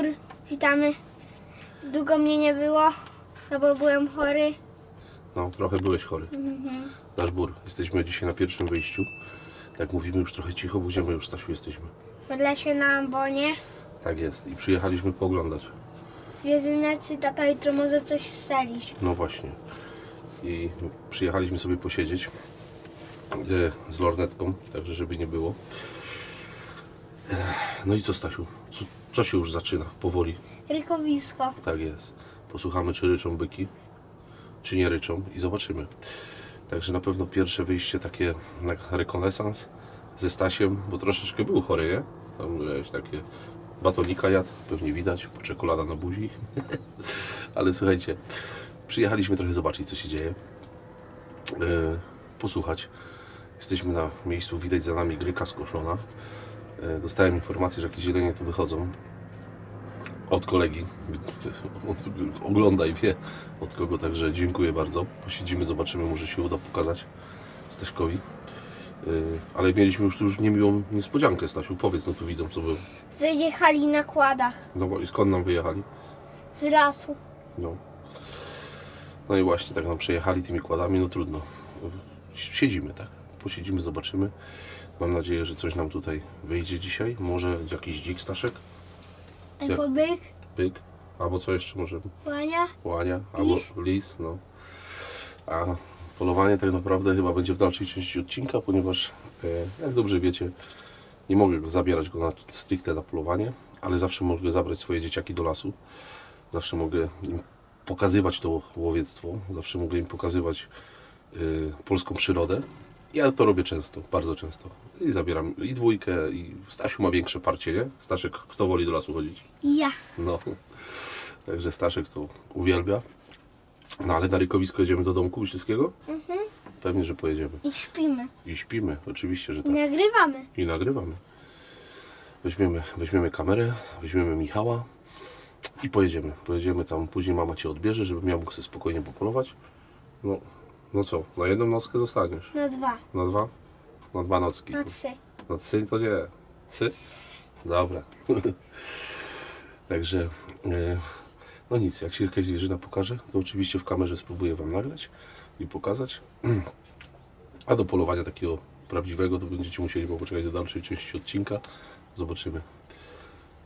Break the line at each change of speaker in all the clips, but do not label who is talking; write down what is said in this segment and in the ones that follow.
Bur, witamy. Długo mnie nie było, no bo byłem chory.
No, trochę byłeś chory. Nasz Bur, jesteśmy dzisiaj na pierwszym wyjściu. Tak mówimy już trochę cicho, bo gdzie my już, Stasiu, jesteśmy?
W lesie na ambonie.
Tak jest i przyjechaliśmy pooglądać.
Zwierzynę, czy tata jutro może coś strzelić.
No właśnie. I przyjechaliśmy sobie posiedzieć z lornetką, także żeby nie było. No i co, Stasiu? Co się już zaczyna powoli?
Rykowisko.
Tak jest. Posłuchamy, czy ryczą byki, czy nie ryczą i zobaczymy. Także na pewno pierwsze wyjście takie na rekonesans ze Stasiem, bo troszeczkę był chory, nie? Tam miałeś takie batonika jadł, pewnie widać, czekolada na buzi. Ale słuchajcie, przyjechaliśmy trochę zobaczyć, co się dzieje. Posłuchać. Jesteśmy na miejscu, widać za nami gryka skoszona. Dostałem informację, że jakieś zielenie tu wychodzą od kolegi. Ogląda i wie od kogo, także dziękuję bardzo. Posiedzimy, zobaczymy, może się uda pokazać Staśkowi. Ale mieliśmy już tu niemiłą niespodziankę, Stasiu. Powiedz, no tu widzą, co było.
Zjechali na kładach.
No bo i skąd nam wyjechali?
Z lasu.
No. No i właśnie tak nam przejechali tymi kładami, no trudno. Siedzimy, tak. Posiedzimy, zobaczymy. Mam nadzieję, że coś nam tutaj wyjdzie dzisiaj. Może jakiś dzik, Staszek?
Albo byk.
Byk. Albo co jeszcze może?
Łania.
Łania. Albo lis, no. A polowanie tak naprawdę chyba będzie w dalszej części odcinka, ponieważ jak dobrze wiecie, nie mogę zabierać go stricte na polowanie, ale zawsze mogę zabrać swoje dzieciaki do lasu. Zawsze mogę im pokazywać to łowiectwo, zawsze mogę im pokazywać polską przyrodę. Ja to robię często, bardzo często. I zabieram i dwójkę, i Stasiu ma większe parcie, nie? Staszek, kto woli do lasu chodzić?
Ja.
No, także Staszek to uwielbia. No ale na rykowisko jedziemy do domku Wyszyńskiego? Pewnie, że pojedziemy.
I śpimy.
I śpimy, oczywiście, że
I
tak.
nagrywamy.
I nagrywamy. Weźmiemy kamerę, weźmiemy Michała i pojedziemy. Pojedziemy tam, później mama Cię odbierze, żebym ja mógł sobie spokojnie popolować. No co, na jedną nockę zostaniesz?
Na 2.
Na 2? Na 2 nocki.
Na 3.
Na 3 to nie. 3? Dobra. Także, no nic, jak się jakaś zwierzyna pokaże, to oczywiście w kamerze spróbuję Wam nagrać i pokazać. A do polowania takiego prawdziwego to będziecie musieli poczekać do dalszej części odcinka. Zobaczymy.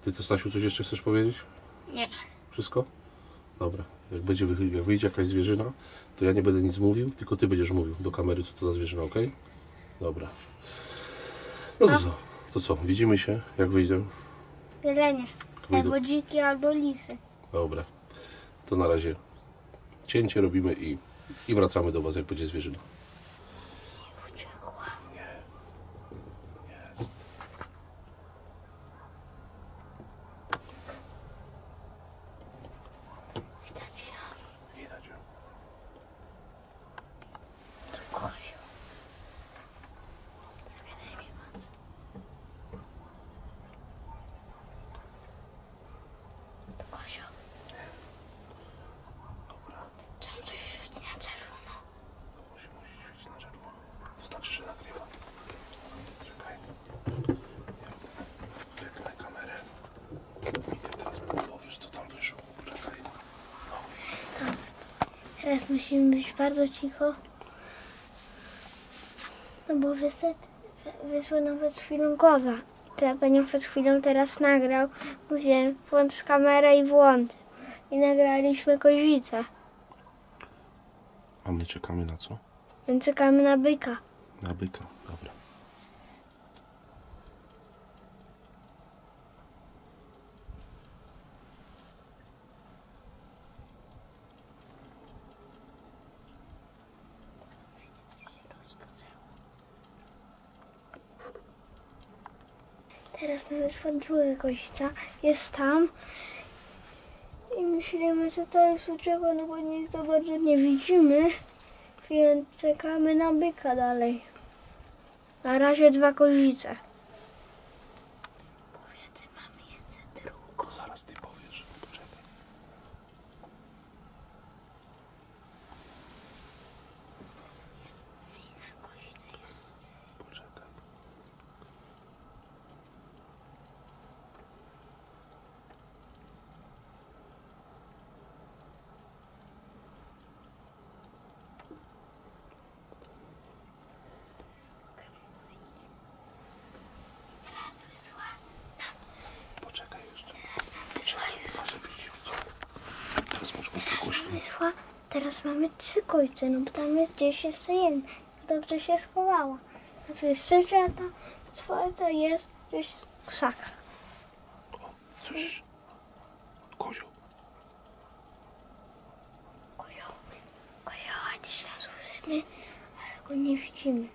Ty co, Stasiu, coś jeszcze chcesz powiedzieć?
Nie.
Wszystko? Dobra. Jak wyjdzie jakaś zwierzyna, to ja nie będę nic mówił, tylko Ty będziesz mówił do kamery, co to za zwierzyna, ok? Dobra. No to co? To co? Widzimy się, jak wyjdę?
Jelenie.
Wyjdą.
Albo dziki, albo lisy.
Dobra. To na razie cięcie robimy i wracamy do Was, jak będzie zwierzyna.
Uciekła.
Jest.
Widać ją.
Widać ją.
Koziu. Zabieraj mi moc. Koziu.
Dobra.
Czemu coś świeci na czerwono?
Musi świecić na czerwono. Wystarczy, że nagrywa. Czekaj. Ja wyknę kamerę. I Ty teraz powiesz, co tam wyszło. Czekaj.
Teraz musimy być bardzo cicho. No bo wyszła nawet chwilą koza. Tata nią przed chwilą teraz nagrał. Mówiłem, włącz kamerę i włącz. I nagraliśmy kozicę.
A my czekamy na co?
Więc czekamy na byka.
Na byka. Dobra.
Teraz nam wyszła druga kozica. Jest tam. I myślimy, że to jest uciekła, no bo nic za bardzo nie widzimy. Więc czekamy na byka dalej. Na razie 2 kozice. Powiedz, mamy jeszcze drugą.
Zaraz Ty powiesz. Poczekaj. Poczekaj.
wyszła. Teraz mamy 3 koźce, no bo tam jest gdzieś jeszcze jeden. Dobrze się schowała. A tu jest trzecia, a ta czwarta jest gdzieś w krzakach.
Słyszysz? Kozioł.
Kozioła dziś nas słyszymy, ale go nie widzimy.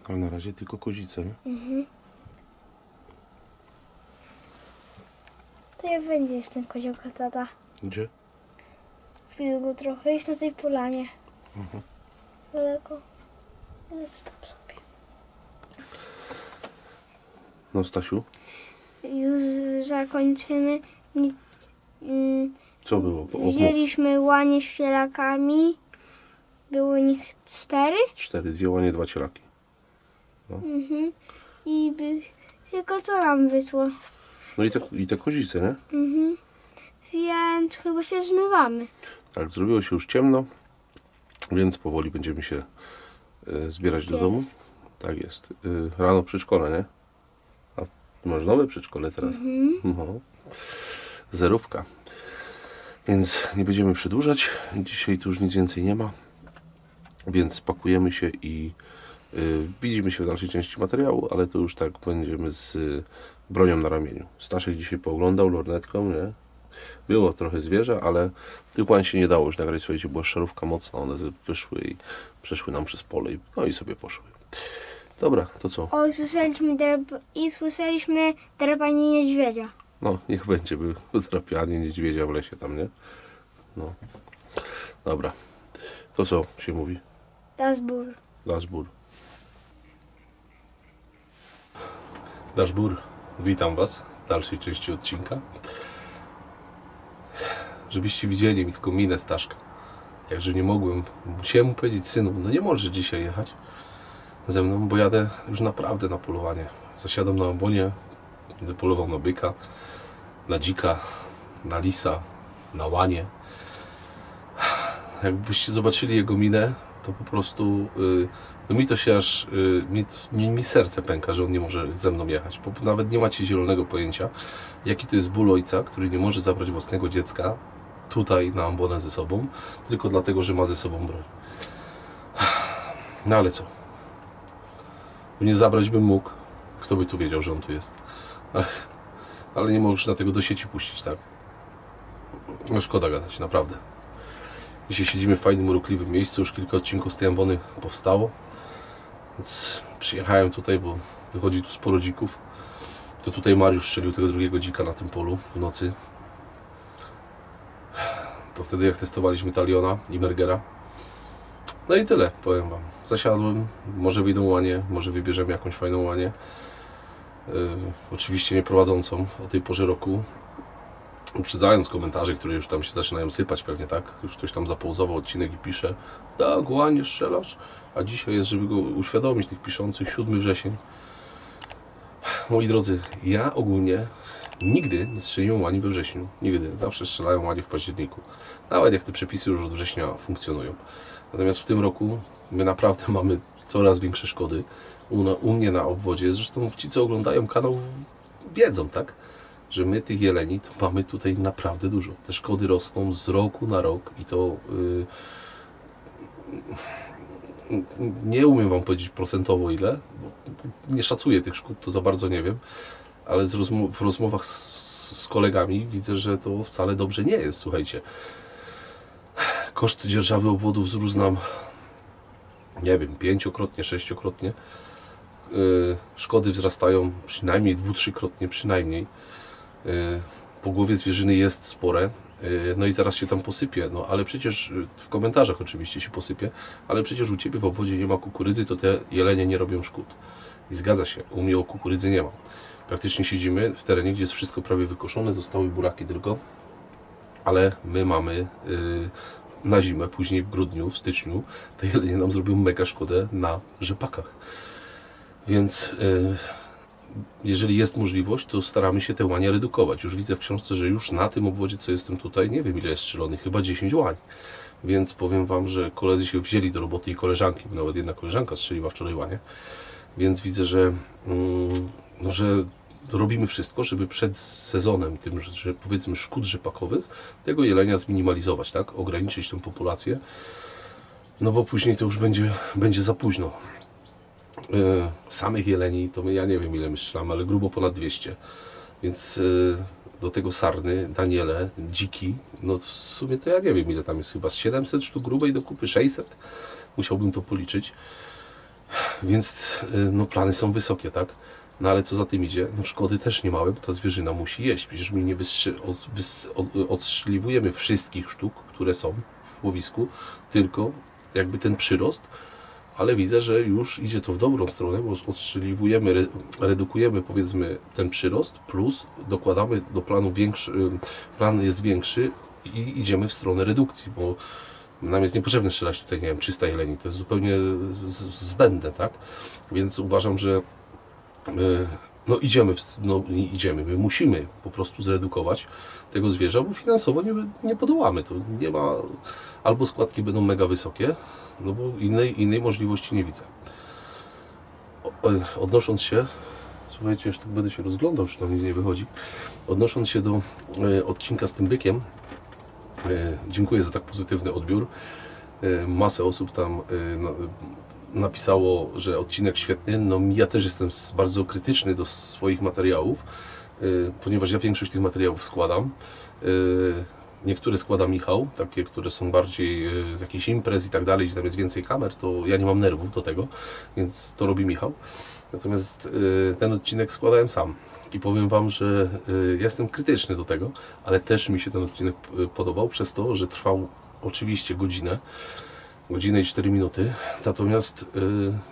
Ale na razie tylko kozice, nie?
To jak będzie jest ten koziołka, tata?
Gdzie?
Widzę go trochę, jest na tej polanie. Daleko. Jest tam sobie.
No Stasiu,
Już zakończymy.
co było?
Wzięliśmy łanie z cielakami. Było nich 4.
4, 2 łanie, 2 cielaki.
I tylko co nam wyszło.
No i te kozice, nie?
Więc chyba się zmywamy.
Tak, zrobiło się już ciemno, więc powoli będziemy się zbierać do domu. Tak jest. Rano przedszkole, nie? A masz nowe przedszkole teraz? No. Zerówka. Więc nie będziemy przedłużać. Dzisiaj tu już nic więcej nie ma. Więc pakujemy się i widzimy się w dalszej części materiału, ale to już tak będziemy z bronią na ramieniu. Staszek dzisiaj pooglądał lornetką, nie? Było trochę zwierza, ale tych łań się nie dało już nagrać. Słuchajcie, była szarówka mocna, one wyszły i przeszły nam przez pole no i sobie poszły. Dobra, to co?
O, słyszeliśmy drapanie niedźwiedzia.
No, niech będzie, by drapianie niedźwiedzia w lesie tam, nie? No. Dobra. To co się mówi?
Daszbur.
Daszbur. Daszbur. Witam Was w dalszej części odcinka. Żebyście widzieli mi tylko minę Staszka. Jakże nie mogłem. Musiałem mu powiedzieć: synu, no nie możesz dzisiaj jechać ze mną, bo jadę już naprawdę na polowanie. Zasiadam na obonie, będę polował na byka, na dzika, na lisa, na łanie. Jakbyście zobaczyli jego minę, to po prostu no mi to się aż mi serce pęka, że on nie może ze mną jechać, bo nawet nie macie zielonego pojęcia, jaki to jest ból ojca, który nie może zabrać własnego dziecka tutaj na ambonę ze sobą, tylko dlatego, że ma ze sobą broń. No ale co? Nie zabrać bym mógł. Kto by tu wiedział, że on tu jest? Ale nie możesz na tego do sieci puścić, tak? No szkoda gadać, naprawdę. Dzisiaj siedzimy w fajnym, urokliwym miejscu. Już kilka odcinków z tej ambony powstało. Więc przyjechałem tutaj, bo wychodzi tu sporo dzików. To tutaj Mariusz strzelił tego drugiego dzika na tym polu w nocy. To wtedy jak testowaliśmy Taliona i Mergera. No i tyle, powiem Wam. Zasiadłem, może wyjdą łanie, może wybierzemy jakąś fajną łanię. Oczywiście nie prowadzącą o tej porze roku. Uprzedzając komentarze, które już tam się zaczynają sypać pewnie, tak? Już ktoś tam zapauzował odcinek i pisze: tak, łanie strzelasz? A dzisiaj jest, żeby go uświadomić, tych piszących, 7 wrzesień. Moi drodzy, ja ogólnie nigdy nie strzeliłem łani we wrześniu. Nigdy. Zawsze strzelają łanie w październiku. Nawet jak te przepisy już od września funkcjonują. Natomiast w tym roku my naprawdę mamy coraz większe szkody. U mnie na obwodzie, zresztą ci, co oglądają kanał, wiedzą, tak? Że my tych jeleni to mamy tutaj naprawdę dużo. Te szkody rosną z roku na rok i to nie umiem Wam powiedzieć procentowo ile, bo nie szacuję tych szkód, to za bardzo nie wiem, ale w rozmowach z kolegami widzę, że to wcale dobrze nie jest, słuchajcie. Koszt dzierżawy obwodów wzrósł nam, nie wiem, 5-krotnie, 6-krotnie. Szkody wzrastają przynajmniej 2-3-krotnie, przynajmniej. Pogłowie zwierzyny jest spore, no i zaraz się tam posypie, no ale przecież w komentarzach oczywiście się posypie, ale przecież u Ciebie w obwodzie nie ma kukurydzy, to te jelenie nie robią szkód. I zgadza się, u mnie o kukurydzy nie ma. Praktycznie siedzimy w terenie, gdzie jest wszystko prawie wykoszone, zostały buraki tylko, ale my mamy na zimę, później w grudniu, w styczniu, te jelenie nam zrobią mega szkodę na rzepakach. Więc jeżeli jest możliwość, to staramy się te łania redukować. Już widzę w książce, że już na tym obwodzie, co jestem tutaj, nie wiem ile jest strzelonych, chyba 10 łań. Więc powiem Wam, że koledzy się wzięli do roboty i koleżanki, bo nawet jedna koleżanka strzeliła wczoraj łanie. Więc widzę, że, no, że robimy wszystko, żeby przed sezonem, tym, że powiedzmy szkód rzepakowych, tego jelenia zminimalizować, tak? Ograniczyć tę populację, no bo później to już będzie za późno. Samych jeleni to my, ja nie wiem ile my strzelamy, ale grubo ponad 200, więc do tego sarny, daniele, dziki, no w sumie to ja nie wiem ile tam jest, chyba z 700 sztuk grubej do kupy, 600, musiałbym to policzyć, więc no plany są wysokie, tak? No ale co za tym idzie? No szkody też nie małe, bo ta zwierzyna musi jeść. Przecież my nie odstrzeliwujemy wszystkich sztuk, które są w łowisku, tylko jakby ten przyrost, ale widzę, że już idzie to w dobrą stronę, bo odstrzeliwujemy, redukujemy powiedzmy ten przyrost, plus dokładamy do planu większy, plan jest większy i idziemy w stronę redukcji, bo nam jest niepotrzebne strzelać tutaj, nie wiem, 300 jeleni, to jest zupełnie zbędne, tak? Więc uważam, że no idziemy, my musimy po prostu zredukować tego zwierza, bo finansowo nie podołamy, to nie ma, albo składki będą mega wysokie, no bo innej możliwości nie widzę. Odnosząc się, słuchajcie, już tak będę się rozglądał, czy tam nic nie wychodzi, odnosząc się do odcinka z tym bykiem, dziękuję za tak pozytywny odbiór, masę osób tam napisało, że odcinek świetny. No ja też jestem bardzo krytyczny do swoich materiałów, ponieważ ja większość tych materiałów składam. Niektóre składa Michał, takie, które są bardziej z jakichś imprez i tak dalej, gdzie tam jest więcej kamer, to ja nie mam nerwów do tego, więc to robi Michał. Natomiast ten odcinek składałem sam i powiem Wam, że jestem krytyczny do tego, ale też mi się ten odcinek podobał przez to, że trwał oczywiście godzinę i 4 minuty, natomiast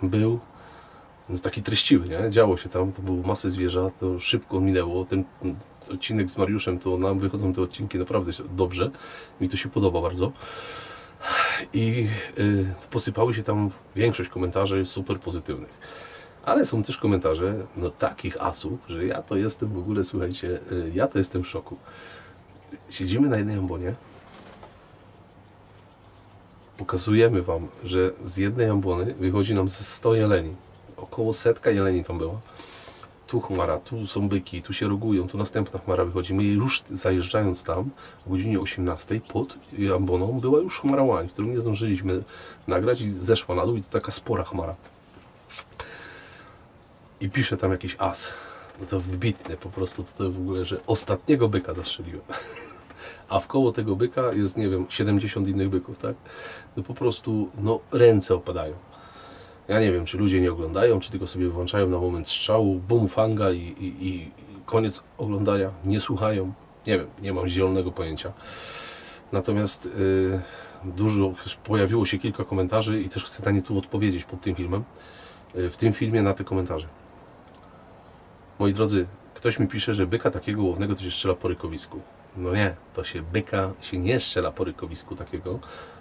był taki treściwy, nie? Działo się tam, to było masy zwierza, to szybko minęło, ten odcinek z Mariuszem, to nam wychodzą te odcinki naprawdę dobrze, mi to się podoba bardzo i posypały się tam większość komentarzy super pozytywnych, ale są też komentarze, no takich asów, że ja to jestem w ogóle, słuchajcie, ja to jestem w szoku. Siedzimy na jednej ambonie, pokazujemy Wam, że z jednej ambony wychodzi nam ze 100 jeleni. Około 100 jeleni tam było. Tu chmara, tu są byki, tu się rogują, tu następna chmara wychodzi. My już zajeżdżając tam o godzinie 18 pod amboną była już chmara łań, którą nie zdążyliśmy nagrać i zeszła na dół i to taka spora chmara. I pisze tam jakiś as. No to wybitne po prostu, to w ogóle, że ostatniego byka zastrzeliłem. A wkoło tego byka jest, nie wiem, 70 innych byków, tak? No po prostu, no ręce opadają. Ja nie wiem, czy ludzie nie oglądają, czy tylko sobie włączają na moment strzału, bum, fanga i koniec oglądania, nie słuchają. Nie wiem, nie mam zielonego pojęcia. Natomiast pojawiło się kilka komentarzy i też chcę na nie tu odpowiedzieć pod tym filmem. W tym filmie na te komentarze. Moi drodzy, ktoś mi pisze, że byka takiego łownego to się strzela po rykowisku. No nie, to się byka się nie strzela po rykowisku takiego,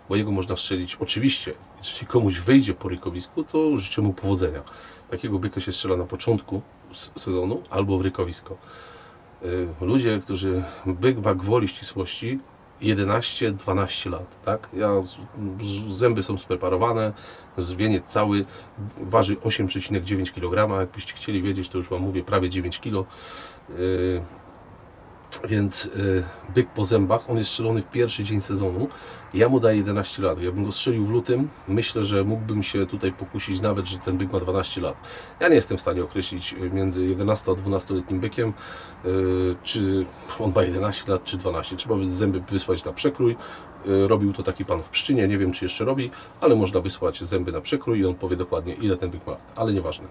bo jego można strzelić. Oczywiście, jeśli komuś wyjdzie po rykowisku, to życzę mu powodzenia. Takiego byka się strzela na początku sezonu albo w rykowisko. Ludzie, którzy byk ma gwoli ścisłości 11-12 lat, tak? Zęby są spreparowane, zwieniec cały waży 8,9 kg. Jakbyście chcieli wiedzieć, to już Wam mówię, prawie 9 kg. Więc byk po zębach, on jest strzelony w pierwszy dzień sezonu. Ja mu daję 11 lat. Jakbym go strzelił w lutym, myślę, że mógłbym się tutaj pokusić nawet, że ten byk ma 12 lat. Ja nie jestem w stanie określić między 11 a 12-letnim bykiem, czy on ma 11 lat, czy 12. Trzeba by zęby wysłać na przekrój. Robił to taki pan w Pszczynie, nie wiem, czy jeszcze robi, ale można wysłać zęby na przekrój i on powie dokładnie, ile ten byk ma lat. Ale nieważne.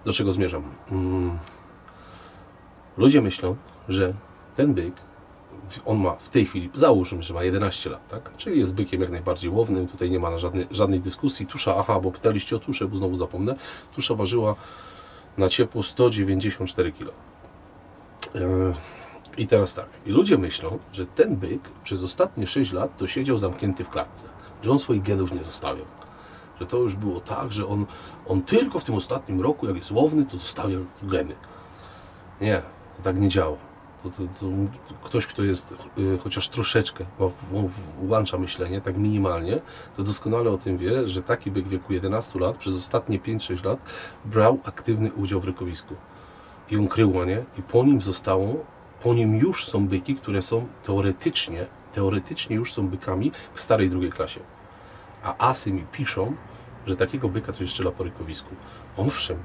Do czego zmierzam? Ludzie myślą, że ten byk, on ma w tej chwili, załóżmy, że ma 11 lat, tak? Czyli jest bykiem jak najbardziej łownym, tutaj nie ma żadnej dyskusji. Tusza, aha, bo pytaliście o tuszę, bo znowu zapomnę. Tusza ważyła na ciepło 194 kg. I teraz tak, i ludzie myślą, że ten byk przez ostatnie 6 lat to siedział zamknięty w klatce, że on swoich genów nie zostawiał. Że to już było tak, że on tylko w tym ostatnim roku, jak jest łowny, to zostawiał geny. Nie, to tak nie działa. To ktoś, kto jest chociaż troszeczkę, włącza myślenie, tak minimalnie, to doskonale o tym wie, że taki byk w wieku 11 lat przez ostatnie 5-6 lat brał aktywny udział w rykowisku. i on krył łanie i po nim już są byki, które są teoretycznie już są bykami w starej drugiej klasie. A asy mi piszą, że takiego byka to się strzela po rykowisku. Owszem,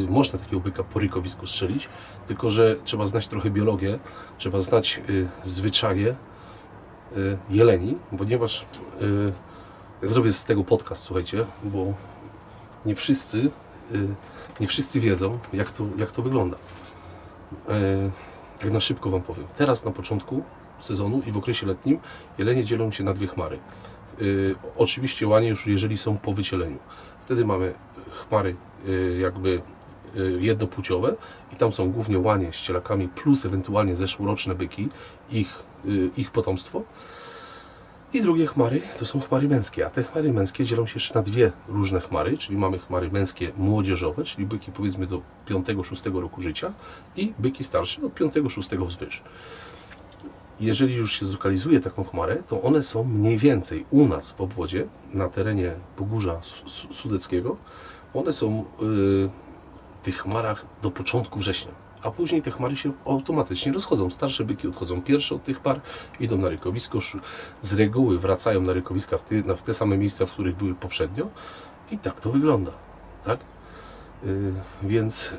można takiego byka po rykowisku strzelić, tylko że trzeba znać trochę biologię, trzeba znać zwyczaje jeleni, ponieważ ja zrobię z tego podcast, słuchajcie, bo nie wszyscy wiedzą, jak to wygląda. Tak na szybko Wam powiem. Teraz na początku sezonu i w okresie letnim jelenie dzielą się na dwie chmary. Oczywiście łanie już jeżeli są po wycieleniu. Wtedy mamy chmary jakby jednopłciowe i tam są głównie łanie z cielakami plus ewentualnie zeszłoroczne byki, ich potomstwo. I drugie chmary to są chmary męskie, a te chmary męskie dzielą się jeszcze na dwie różne chmary, czyli mamy chmary męskie młodzieżowe, czyli byki powiedzmy do 5-6 roku życia i byki starsze do 5-6 wzwyż. Jeżeli już się zlokalizuje taką chmarę, to one są mniej więcej u nas w obwodzie, na terenie Pogórza Sudeckiego, one są w tych chmarach do początku września, a później te chmary się automatycznie rozchodzą. Starsze byki odchodzą pierwsze od tych par, idą na rykowisko, z reguły wracają na rykowiska w te same miejsca, w których były poprzednio i tak to wygląda, tak? Więc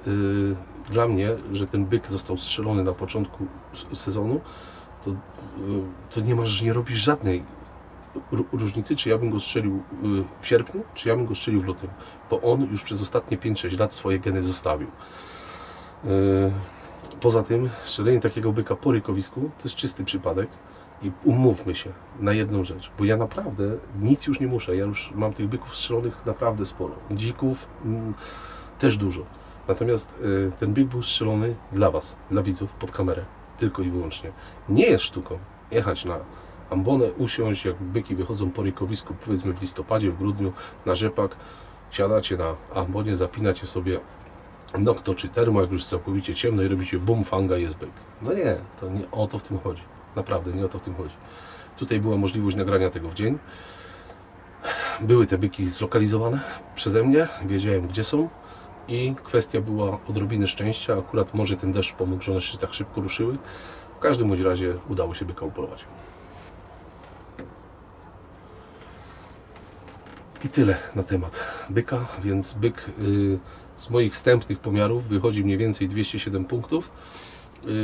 dla mnie, że ten byk został strzelony na początku sezonu, to nie robisz żadnej różnicy, czy ja bym go strzelił w sierpniu, czy ja bym go strzelił w lutym, bo on już przez ostatnie 5-6 lat swoje geny zostawił. Poza tym strzelenie takiego byka po rykowisku to jest czysty przypadek i umówmy się na jedną rzecz, bo ja naprawdę nic już nie muszę, ja już mam tych byków strzelonych naprawdę sporo, dzików też dużo, natomiast ten byk był strzelony dla Was, dla widzów, pod kamerę, tylko i wyłącznie. Nie jest sztuką jechać na ambonę, usiąść, jak byki wychodzą po rykowisku, powiedzmy w listopadzie, w grudniu, na rzepak, siadacie na ambonie, zapinacie sobie nokto czy termo, jak już całkowicie ciemno i robicie bum, fanga, jest byk. No nie, to nie o to w tym chodzi. Naprawdę, nie o to w tym chodzi. Tutaj była możliwość nagrania tego w dzień. Były te byki zlokalizowane przeze mnie, wiedziałem gdzie są i kwestia była odrobiny szczęścia. Akurat może ten deszcz pomógł, że one się tak szybko ruszyły. W każdym bądź razie udało się byka upolować. I tyle na temat byka, więc byk z moich wstępnych pomiarów wychodzi mniej więcej 207 punktów.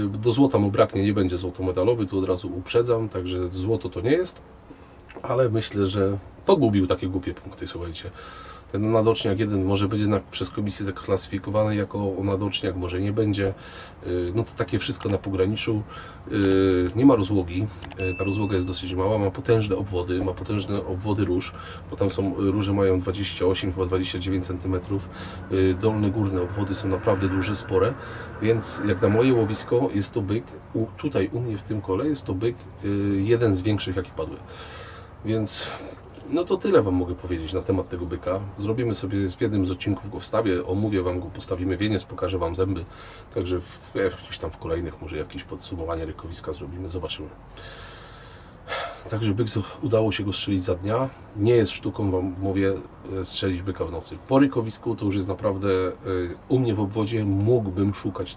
Do złota mu braknie, nie będzie złotomedalowy, tu od razu uprzedzam, także złoto to nie jest, ale myślę, że pogubił takie głupie punkty, słuchajcie. Ten nadoczniak jeden może być jednak przez komisję zaklasyfikowany jako nadoczniak, może nie będzie. No to takie wszystko na pograniczu. Nie ma rozłogi, ta rozłoga jest dosyć mała, ma potężne obwody róż, bo tam są róże mają 28, chyba 29 cm. Dolne, górne obwody są naprawdę duże, spore, więc jak na moje łowisko jest to byk, tutaj u mnie w tym kole jest to byk jeden z większych jaki padły. Więc no to tyle Wam mogę powiedzieć na temat tego byka. Zrobimy sobie w jednym z odcinków go wstawię, omówię Wam go, postawimy wieniec, pokażę Wam zęby. Także gdzieś tam w kolejnych może jakieś podsumowanie rykowiska zrobimy, zobaczymy. Także byk udało się go strzelić za dnia. Nie jest sztuką, Wam mówię, strzelić byka w nocy. Po rykowisku to już jest naprawdę u mnie w obwodzie mógłbym szukać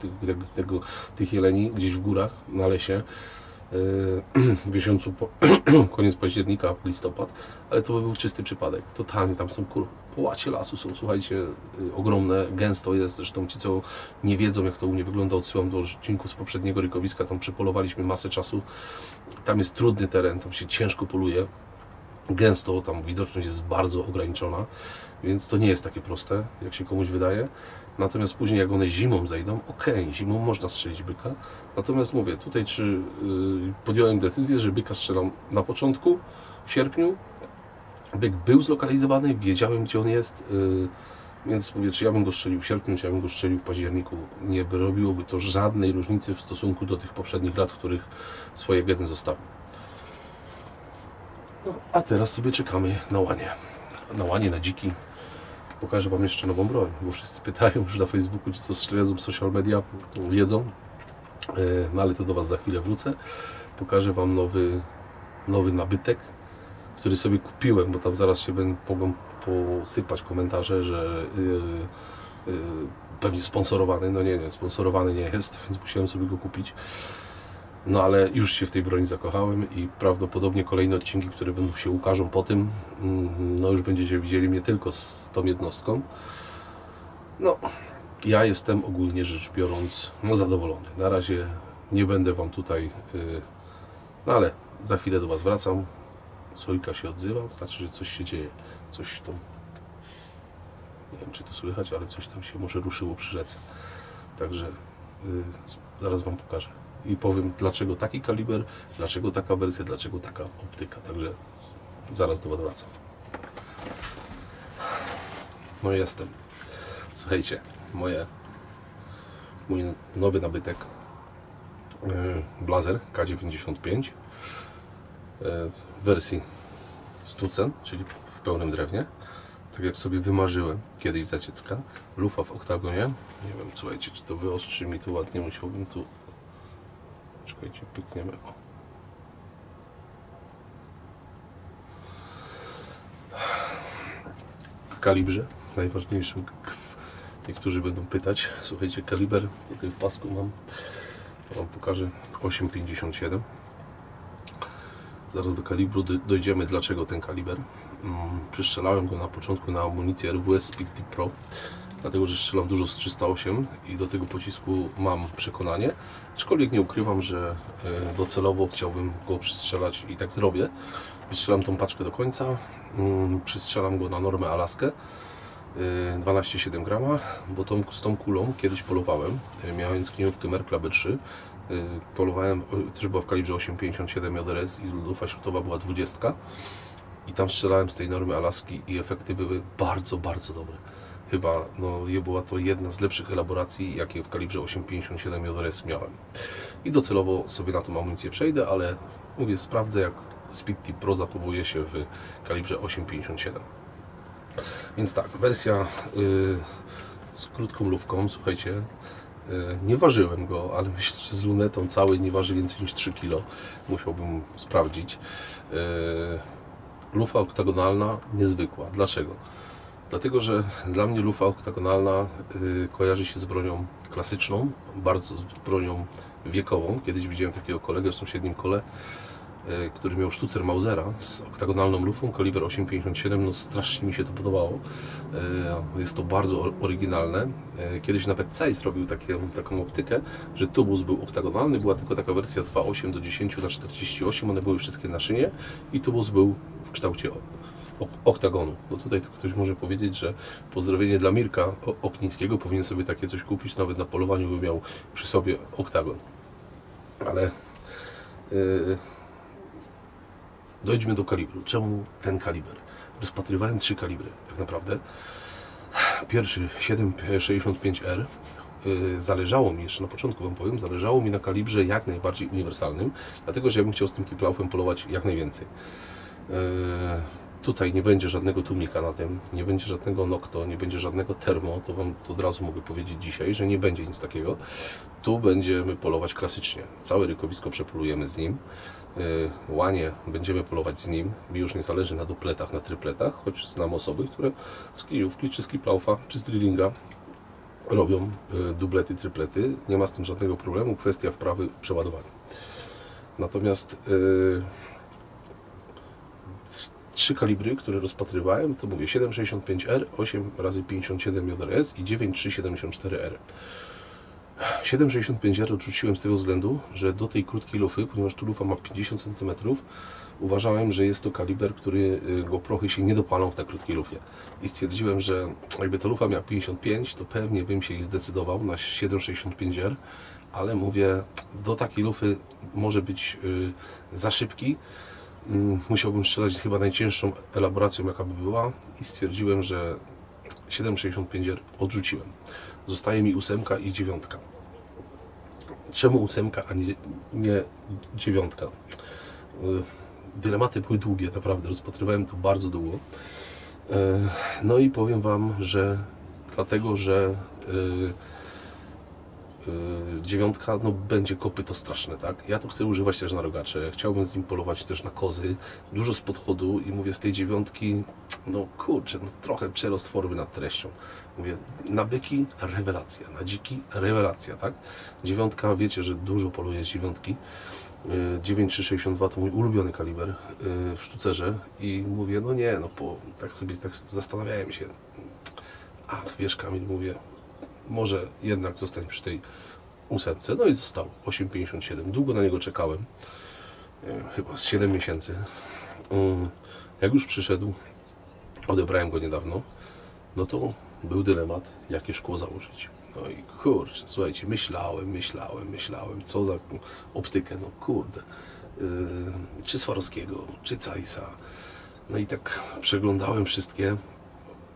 tych jeleni gdzieś w górach, na lesie. W miesiącu koniec października, listopad, ale to by był czysty przypadek. Totalnie tam są połacie lasu, są, słuchajcie, ogromne, gęsto jest. Zresztą ci, co nie wiedzą, jak to u mnie wygląda, odsyłam do odcinków z poprzedniego rykowiska, tam przepolowaliśmy masę czasu. Tam jest trudny teren, tam się ciężko poluje, gęsto, tam widoczność jest bardzo ograniczona, więc to nie jest takie proste, jak się komuś wydaje. Natomiast później, jak one zimą zejdą, zimą można strzelić byka. Natomiast mówię, tutaj podjąłem decyzję, że byka strzelam na początku, w sierpniu. Byk był zlokalizowany, wiedziałem gdzie on jest, więc mówię, czy ja bym go strzelił w sierpniu, czy ja bym go strzelił w październiku. Nie robiłoby to żadnej różnicy w stosunku do tych poprzednich lat, w których swoje geny zostawił. No, a teraz sobie czekamy na łanie. Na łanie, na dziki. Pokażę Wam jeszcze nową broń, bo wszyscy pytają już na Facebooku, ci co śledzą social media, wiedzą. No ale to do Was za chwilę wrócę. Pokażę Wam nowy nabytek, który sobie kupiłem, bo tam zaraz się mogą posypać komentarze, że pewnie sponsorowany, no nie, sponsorowany nie jest, więc musiałem sobie go kupić. No ale już się w tej broni zakochałem i prawdopodobnie kolejne odcinki, które będą się ukażą po tym, no już będziecie widzieli mnie tylko z tą jednostką. No, ja jestem ogólnie rzecz biorąc zadowolony. Na razie nie będę Wam tutaj, no ale za chwilę do Was wracam. Słoika się odzywa, to znaczy, że coś się dzieje, coś tam, nie wiem czy to słychać, ale coś tam się może ruszyło przy rzece. Także zaraz Wam pokażę i powiem, dlaczego taki kaliber, dlaczego taka wersja, dlaczego taka optyka. Także zaraz do Was wracam. No jestem. Słuchajcie, mój nowy nabytek Blazer K95 w wersji Stucen, czyli w pełnym drewnie, tak jak sobie wymarzyłem kiedyś za dziecka. Lufa w oktagonie, nie wiem, słuchajcie, czy to wyostrzy mi tu ładnie, musiałbym tu, czekajcie, pykniemy, o. W kalibrze, najważniejszym, niektórzy będą pytać, słuchajcie, kaliber, tutaj w pasku mam, Wam pokażę, 8,57. Zaraz do kalibru dojdziemy, dlaczego ten kaliber. Przystrzelałem go na początku na amunicję RWS Speed Tip Pro, dlatego że strzelam dużo z 308 i do tego pocisku mam przekonanie, aczkolwiek nie ukrywam, że docelowo chciałbym go przystrzelać i tak zrobię. Wystrzelam tą paczkę do końca, przystrzelam go na normę Alaskę 12,7 grama, bo z tą kulą kiedyś polowałem, miałem kryjówkę Merkla B3, polowałem, też była w kalibrze 8,57 JRS i lufa śrutowa była 20 i tam strzelałem z tej normy Alaski i efekty były bardzo, bardzo dobre. Chyba była to jedna z lepszych elaboracji, jakie w kalibrze 8,57 JRS miałem. I docelowo sobie na tą amunicję przejdę, ale mówię, sprawdzę, jak Speed Tip Pro zachowuje się w kalibrze 8,57. Więc tak, wersja z krótką lufką, słuchajcie, nie ważyłem go, ale myślę, że z lunetą cały nie waży więcej niż 3 kg. Musiałbym sprawdzić. Lufa oktagonalna niezwykła. Dlaczego? Dlatego, że dla mnie lufa oktagonalna kojarzy się z bronią klasyczną, bardzo z bronią wiekową. Kiedyś widziałem takiego kolegę w sąsiednim kole, który miał sztucer Mausera z oktagonalną lufą, kaliber 8,57, no strasznie mi się to podobało. Jest to bardzo oryginalne. Kiedyś nawet Zeiss robił taką optykę, że tubus był oktagonalny, była tylko taka wersja 2,8 do 10 na 48, one były wszystkie na szynie i tubus był w kształcie oktagonu. No tutaj to ktoś może powiedzieć, że pozdrowienie dla Mirka Oknińskiego, powinien sobie takie coś kupić, nawet na polowaniu by miał przy sobie oktagon. Ale dojdźmy do kalibru. Czemu ten kaliber? Rozpatrywałem 3 kalibry, tak naprawdę. Pierwszy 7,65R. Zależało mi, jeszcze na początku Wam powiem, zależało mi na kalibrze jak najbardziej uniwersalnym, dlatego że ja bym chciał z tym kiplaufem polować jak najwięcej. Tutaj nie będzie żadnego tłumika na tym, nie będzie żadnego Nocto, nie będzie żadnego Termo, to Wam od razu mogę powiedzieć dzisiaj, że nie będzie nic takiego. Tu będziemy polować klasycznie. Całe rykowisko przepolujemy z nim. Łanie będziemy polować z nim. Mi już nie zależy na dupletach, na trypletach, choć znam osoby, które z kijówki, czy z kiplaufa, czy z drillinga robią dublety, tryplety. Nie ma z tym żadnego problemu. Kwestia wprawy w przeładowaniu. Natomiast 3 kalibry, które rozpatrywałem, to mówię 7,65R, 8x57 JRS i 9,374R. 7,65R odrzuciłem z tego względu, że do tej krótkiej lufy, ponieważ tu lufa ma 50 cm, uważałem, że jest to kaliber, który go prochy się nie dopalą w tak krótkiej lufie. I stwierdziłem, że jakby ta lufa miała 55, to pewnie bym się ich zdecydował na 7,65R, ale mówię, do takiej lufy może być za szybki. Musiałbym strzelać chyba najcięższą elaboracją, jaka by była, i stwierdziłem, że 7,65R odrzuciłem. Zostaje mi 8 i 9. Czemu 8, a nie 9? Dylematy były długie, naprawdę, rozpatrywałem to bardzo długo. No i powiem Wam, że dlatego, że dziewiątka, no będzie kopyto straszne, tak? Ja to chcę używać też na rogacze, chciałbym z nim polować też na kozy, dużo z podchodu i mówię, z tej dziewiątki, no kurczę, no trochę przerost formy nad treścią. Mówię, na byki rewelacja, na dziki rewelacja, tak? Dziewiątka, wiecie, że dużo poluję z dziewiątki. 9,362 to mój ulubiony kaliber w sztucerze i mówię, no nie, no tak sobie tak zastanawiałem się, ach, wiesz Kamil, mówię, może jednak zostań przy tej 8, no i został 8,57, długo na niego czekałem, chyba z 7 miesięcy. Jak już przyszedł, odebrałem go niedawno, no to był dylemat, jakie szkło założyć. No i kurczę, słuchajcie, myślałem, co za optykę, no kurde, czy Swarowskiego, czy Zeissa. No i tak przeglądałem wszystkie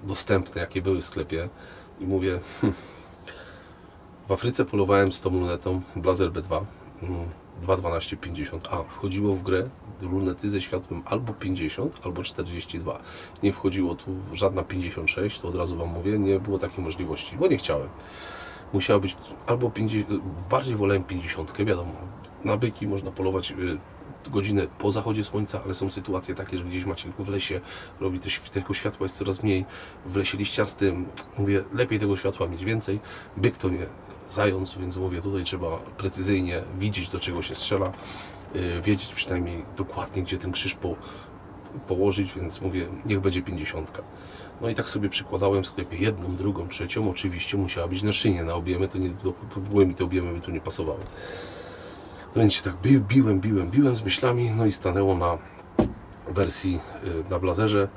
dostępne, jakie były w sklepie i mówię, w Afryce polowałem z tą lunetą Blazer B2, 2,12,50, a wchodziło w grę lunety ze światłem albo 50, albo 42. Nie wchodziło tu żadna 56, to od razu Wam mówię, nie było takiej możliwości, bo nie chciałem. Musiała być albo 50, bardziej wolałem 50, wiadomo, na byki można polować godzinę po zachodzie słońca, ale są sytuacje takie, że gdzieś macie w lesie, robi tego światła jest coraz mniej, w lesie liściastym, mówię, lepiej tego światła mieć więcej, byk to nie zając, więc mówię, tutaj trzeba precyzyjnie widzieć, do czego się strzela, wiedzieć przynajmniej dokładnie, gdzie ten krzyż położyć, więc mówię, niech będzie 50. No i tak sobie przykładałem w sklepie jedną, drugą, trzecią, oczywiście musiała być na szynie, na objemy, to nie, w ogóle mi te objemy by tu nie pasowały. No więc się tak biłem z myślami, no i stanęło na wersji na Blazerze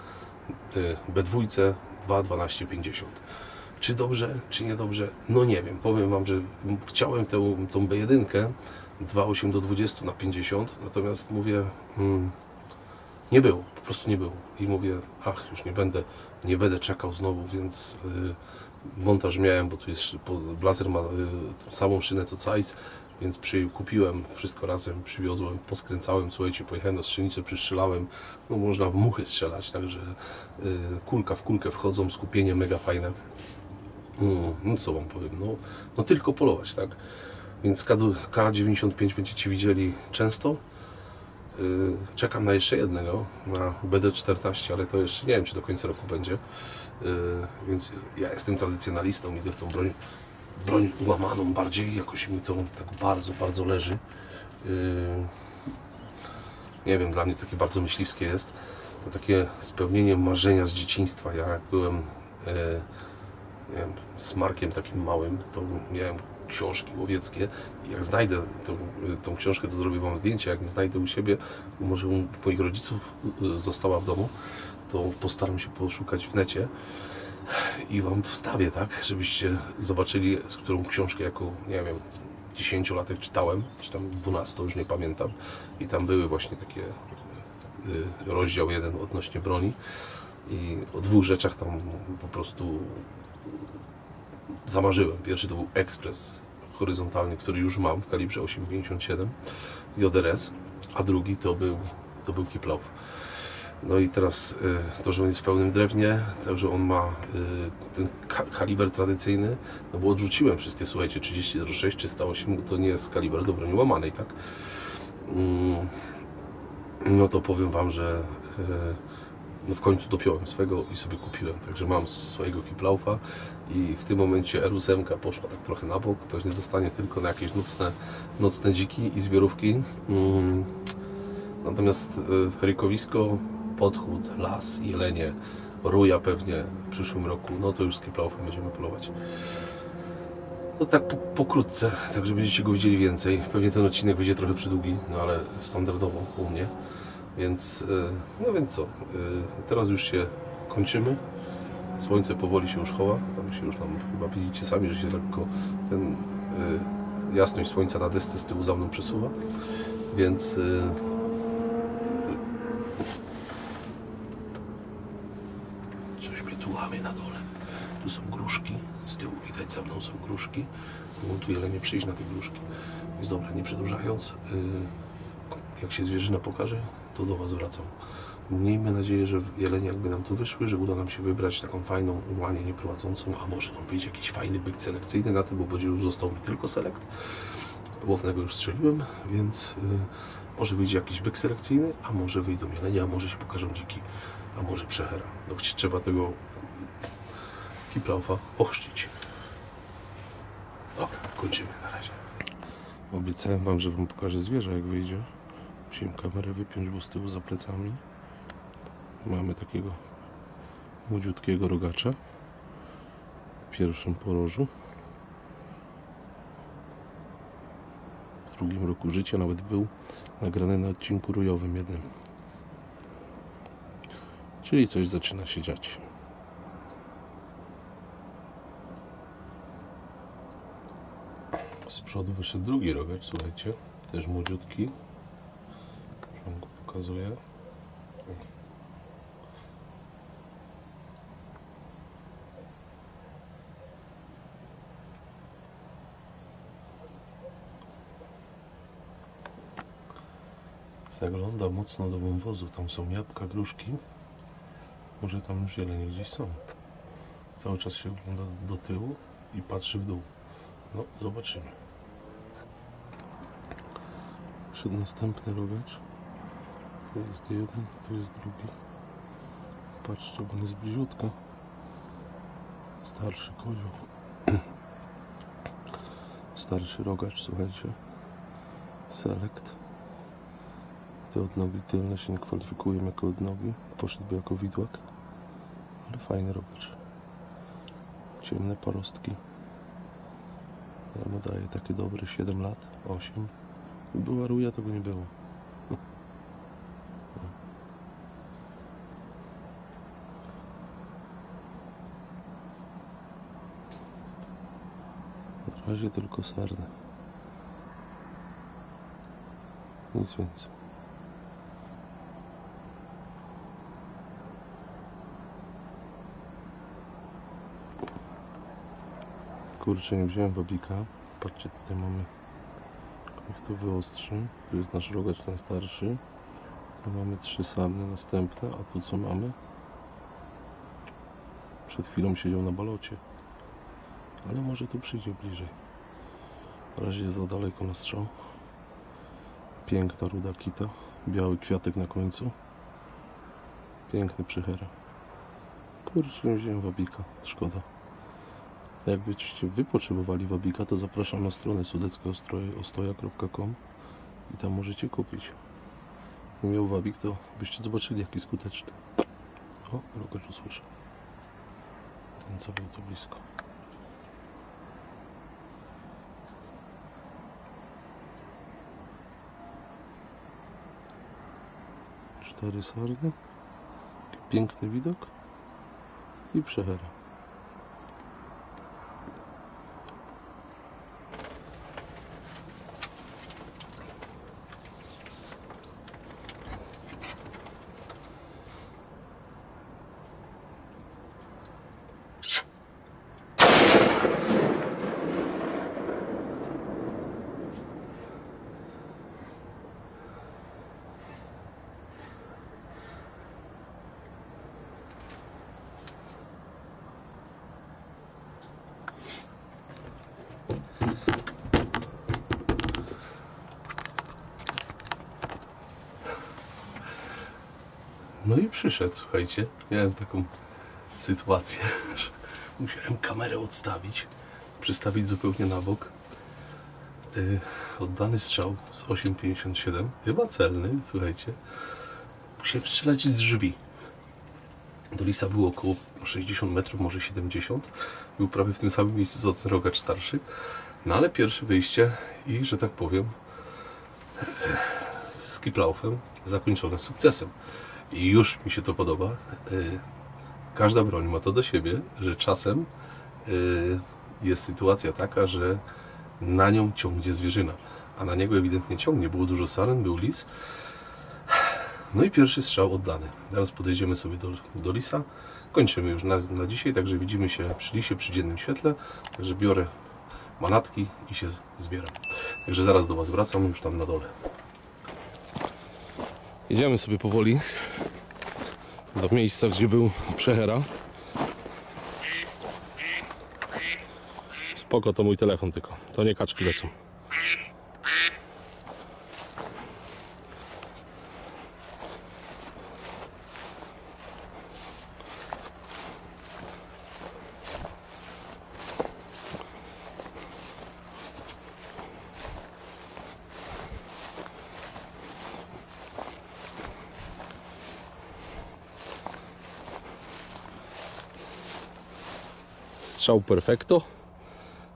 B2 2,12,50. Czy dobrze, czy niedobrze? No nie wiem, powiem Wam, że chciałem tą B1 2,8 do 20 na 50, natomiast mówię, nie było, po prostu nie było. I mówię, ach, już nie będę czekał znowu, więc montaż miałem, bo tu jest, Blazer ma tą samą szynę co Zeiss, więc kupiłem wszystko razem, przywiozłem, poskręcałem, słuchajcie, pojechałem na strzelnicę, przystrzelałem, no można w muchy strzelać, także kulka w kulkę wchodzą, skupienie mega fajne. No co Wam powiem, no tylko polować, tak? Więc K95 będziecie widzieli często. Czekam na jeszcze jednego, na BD14, ale to jeszcze nie wiem, czy do końca roku będzie. Więc ja jestem tradycjonalistą, idę w tą broń łamaną bardziej, jakoś mi to tak bardzo, bardzo leży. Nie wiem, dla mnie takie bardzo myśliwskie jest. To takie spełnienie marzenia z dzieciństwa. Ja jak byłem nie wiem, z Markiem takim małym, to miałem książki łowieckie i jak znajdę tą książkę, to zrobię Wam zdjęcie, jak nie znajdę u siebie, może u moich rodziców została w domu, to postaram się poszukać w necie i Wam wstawię, tak, żebyście zobaczyli, z którą książkę jako, nie wiem, 10-latek czytałem, czy tam 12, już nie pamiętam, i tam były właśnie takie rozdział 1 odnośnie broni i o dwóch rzeczach tam po prostu zamarzyłem. Pierwszy to był ekspres horyzontalny, który już mam w kalibrze 8,57 JRS, a drugi to był Kiplauf. No i teraz to, że on jest w pełnym drewnie, to, że on ma ten kaliber tradycyjny, no bo odrzuciłem wszystkie, słuchajcie, 30-6, 308, bo to nie jest kaliber do broni łamanej, tak? No to powiem Wam, że no w końcu dopiąłem swego i sobie kupiłem, także mam swojego Kiplaufa i w tym momencie R8 poszła tak trochę na bok, pewnie zostanie tylko na jakieś nocne dziki i zbiorówki. Natomiast rykowisko, podchód, las, jelenie, ruja pewnie w przyszłym roku, no to już z Kiplaufem będziemy polować. No tak pokrótce, tak że będziecie go widzieli więcej. Pewnie ten odcinek będzie trochę przydługi, no ale standardowo u mnie. Więc, no więc co, teraz już się kończymy. Słońce powoli się już chowa, tam się już nam chyba widzicie sami, że się lekko ten jasność słońca na desce z tyłu za mną przesuwa. Więc coś mnie tu łamie na dole. Tu są gruszki, z tyłu widać za mną są gruszki. Mogą tu jelenie przyjść na te gruszki. Więc dobra, nie przedłużając, jak się zwierzyna pokaże, to do Was wracam. miejmy nadzieję, że jelenie jakby nam tu wyszły, że uda nam się wybrać taką fajną łanię nieprowadzącą, a może nam wyjdzie jakiś fajny byk selekcyjny na tym, bo będzie już został mi tylko selekt. Łownego już strzeliłem, więc może wyjdzie jakiś byk selekcyjny, a może wyjdą jelenie, a może się pokażą dziki, a może przechera. No, trzeba tego kiplaufa ochrzcić. Dobra, kończymy na razie. Obiecałem wam, że wam pokażę zwierzę, jak wyjdzie. Musiałem kamerę wypiąć, bo z tyłu za plecami mamy takiego młodziutkiego rogacza w pierwszym porożu, w drugim roku życia, nawet był nagrany na odcinku rujowym jednym, czyli coś zaczyna się dziać. Z przodu wyszedł drugi rogacz, słuchajcie, też młodziutki. Wam go pokazuję. Zagląda mocno do wąwozu, tam są jabłka, gruszki. Może tam już jelenie gdzieś są. Cały czas się ogląda do tyłu i patrzy w dół. No, zobaczymy. Przed następny rogacz. Tu jest jeden, tu jest drugi. Patrzcie, bo on jest bliziutka. Starszy kozioł. Starszy rogacz, słuchajcie. Selekt. Te odnogi tylne się nie kwalifikują jako odnogi. Poszedłby jako widłak. Ale fajny rogacz. Ciemne parostki. Ja mu daję takie dobre 7 lat, 8. Była ruja, to by nie było. Na razie tylko sarny. Nic więcej. Kurczę, nie wziąłem wabika. Patrzcie, tutaj mamy, jak to wyostrzy. Tu jest nasz rogacz, ten starszy. Tu mamy 3 sarny następne, a tu co mamy? Przed chwilą siedział na balocie. Ale może tu przyjdzie bliżej. Na razie jest za daleko na strzał. Piękna ruda kita. Biały kwiatek na końcu. Piękny przychera. Kurczę, nie wziąłem wabika. Szkoda. Jakbyście wy potrzebowali wabika, to zapraszam na stronę sudeckostoja.com i tam możecie kupić. Nie miał wabik, to byście zobaczyli, jaki skuteczny. O, rogacz usłyszę. Ten co był tu blisko. Cztery sarny. Piękny widok i przechera. No i przyszedł, słuchajcie. Miałem taką sytuację, że musiałem kamerę odstawić, przystawić zupełnie na bok. Oddany strzał z 8,57, chyba celny, słuchajcie. Musiałem strzelać z drzwi. Do lisa było około 60 metrów, może 70. Był prawie w tym samym miejscu co ten rogacz starszy. No ale pierwsze wyjście i, że tak powiem, z kiplaufem zakończone sukcesem. I już mi się to podoba. Każda broń ma to do siebie, że czasem jest sytuacja taka, że na nią ciągnie zwierzyna. A na niego ewidentnie ciągnie. Było dużo saren, był lis. No i pierwszy strzał oddany. Teraz podejdziemy sobie do lisa. Kończymy już na dzisiaj, także widzimy się przy lisie, przy dziennym świetle. Także biorę manatki i się zbieram. Także zaraz do Was wracam, już tam na dole. Jedziemy sobie powoli. do miejsca, gdzie był przechera. Spoko, to mój telefon tylko, to nie kaczki lecą. Strzał perfekto.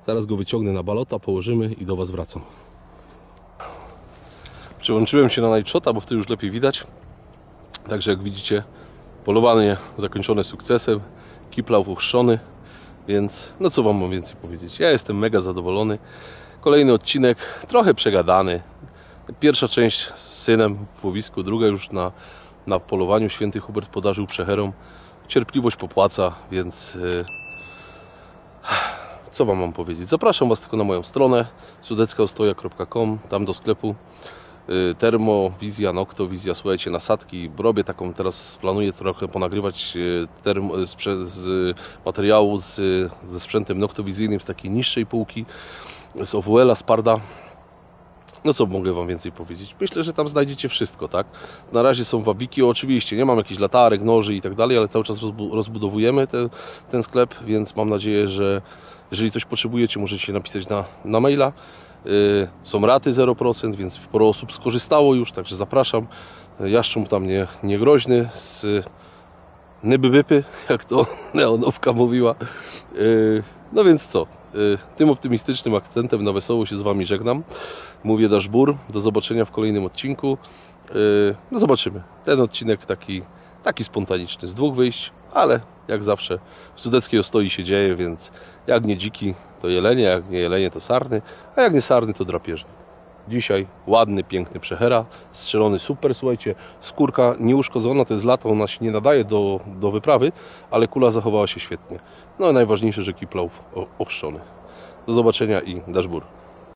Zaraz go wyciągnę na balota, położymy i do Was wracam. Przełączyłem się na Night Shota, bo wtedy już lepiej widać. Także jak widzicie, polowanie zakończone sukcesem, kiplauf uchrzczony, więc no co Wam mam więcej powiedzieć. Ja jestem mega zadowolony. Kolejny odcinek, trochę przegadany. Pierwsza część z synem w łowisku, druga już na polowaniu. Święty Hubert podarzył przecherom. Cierpliwość popłaca, więc co Wam mam powiedzieć? Zapraszam Was tylko na moją stronę sudeckaostoja.com, tam do sklepu Termo, Wizja, Noktowizja, słuchajcie, nasadki. Robię taką, teraz planuję trochę ponagrywać z materiału ze sprzętem noktowizyjnym z takiej niższej półki, z OWL-a, z Parda. No co mogę Wam więcej powiedzieć? Myślę, że tam znajdziecie wszystko, tak? Na razie są wabiki, oczywiście nie mam jakichś latarek, noży i tak dalej, ale cały czas rozbudowujemy ten sklep, więc mam nadzieję, że jeżeli coś potrzebujecie, możecie napisać na maila. Są raty 0%, więc sporo osób skorzystało już, także zapraszam. Jaszczur tam nie groźny, z nyby-wypy, jak to neonowka mówiła. No więc co? Tym optymistycznym akcentem na wesoło się z Wami żegnam. Mówię Dashbur. Do zobaczenia w kolejnym odcinku. No zobaczymy. Ten odcinek taki spontaniczny, z 2 wyjść, ale jak zawsze w Sudeckiej Ostoi się dzieje, więc jak nie dziki, to jelenie, jak nie jelenie, to sarny, a jak nie sarny, to drapieżny. Dzisiaj ładny, piękny przechera, strzelony super, słuchajcie, skórka nieuszkodzona, to jest lato, ona się nie nadaje do wyprawy, ale kula zachowała się świetnie. No i najważniejsze, że kiplauf ochrzczony. Do zobaczenia i Dashbur.